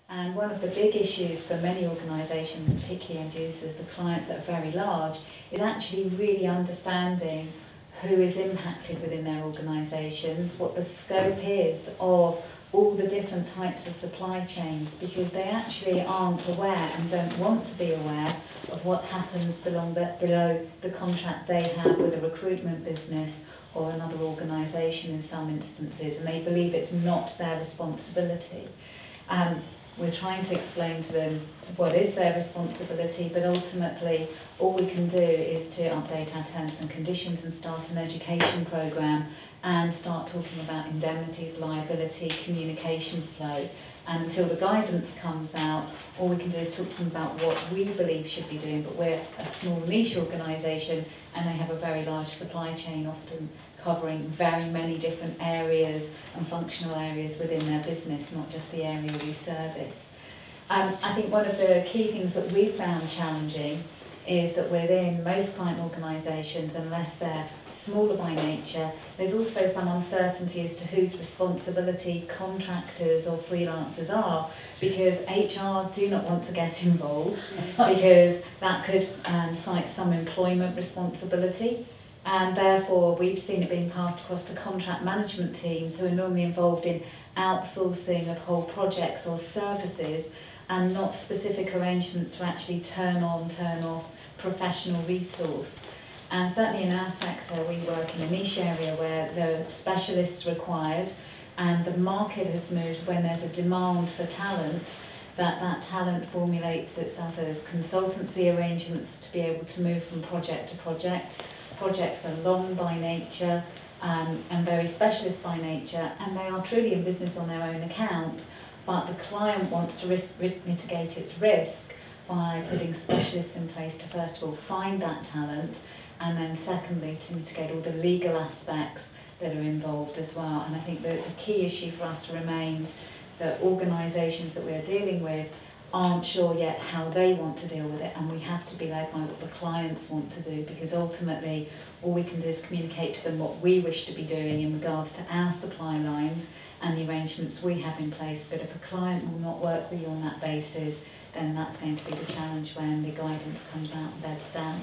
And one of the big issues for many organisations, particularly end users, the clients that are very large, is actually really understanding who is impacted within their organisations, what the scope is of all the different types of supply chains, because they actually aren't aware and don't want to be aware of what happens below the contract they have with a recruitment business or another organisation in some instances, and they believe it's not their responsibility. We're trying to explain to them what is their responsibility, but ultimately all we can do is to update our terms and conditions and start an education programme and start talking about indemnities, liability, communication flow. And until the guidance comes out, all we can do is talk to them about what we believe should be doing, but we're a small niche organisation and they have a very large supply chain, often covering very many different areas and functional areas within their business, not just the area we service. I think one of the key things that we've found challenging is that within most client organisations, unless they're smaller by nature, there's also some uncertainty as to whose responsibility contractors or freelancers are, because HR do not want to get involved because that could cite some employment responsibility. And therefore we've seen it being passed across to contract management teams who are normally involved in outsourcing of whole projects or services and not specific arrangements to actually turn on, turn off professional resource. And certainly in our sector we work in a niche area where there are specialists required, and the market has moved when there's a demand for talent, that talent formulates itself as consultancy arrangements to be able to move from project to project. Projects are long by nature and very specialist by nature, and they are truly in business on their own account, but the client wants to mitigate its risk by putting specialists in place to first of all find that talent, and then secondly to mitigate all the legal aspects that are involved as well. And I think that the key issue for us remains that organisations that we are dealing with aren't sure yet how they want to deal with it, and we have to be led by what the clients want to do, because ultimately all we can do is communicate to them what we wish to be doing in regards to our supply lines and the arrangements we have in place. But if a client will not work with you on that basis, then that's going to be the challenge when the guidance comes out and beds down.